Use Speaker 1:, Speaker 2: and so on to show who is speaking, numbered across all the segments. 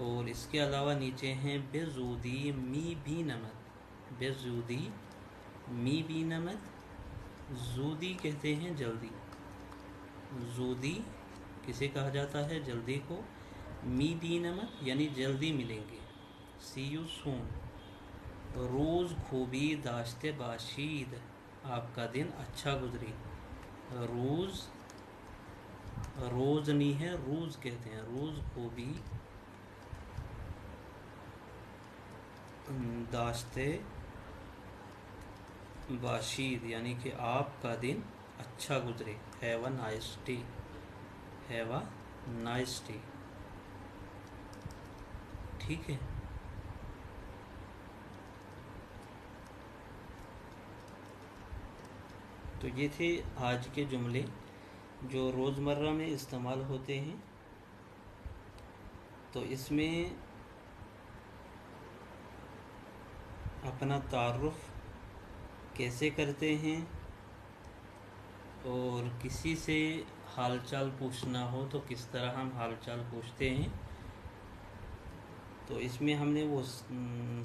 Speaker 1: और इसके अलावा नीचे हैं बेजूदी मी भी नमत, बेजूदी मी भी नमत, जूदी कहते हैं जल्दी, जूदी किसे कहा जाता है, जल्दी को, मी भी नमत यानी जल्दी मिलेंगे, सी यू सून। रोज़ खूबी दाश्ते बाशीद, आपका दिन अच्छा गुजरे, रोज़, रोज़ नहीं है रोज़ कहते हैं, रोज़ खूबी दाश्ते बाशीद यानी कि आपका दिन अच्छा गुजरे, have a nice day, have a nice day. ठीक है। तो ये थे आज के जुमले जो रोज़मर्रा में इस्तेमाल होते हैं। तो इसमें अपना तारुफ़ कैसे करते हैं और किसी से हालचाल पूछना हो तो किस तरह हम हालचाल पूछते हैं, तो इसमें हमने वो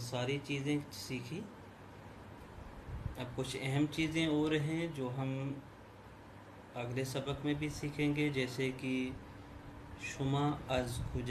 Speaker 1: सारी चीज़ें सीखी। अब कुछ अहम चीज़ें और हैं जो हम अगले सबक में भी सीखेंगे, जैसे कि शुमा अज़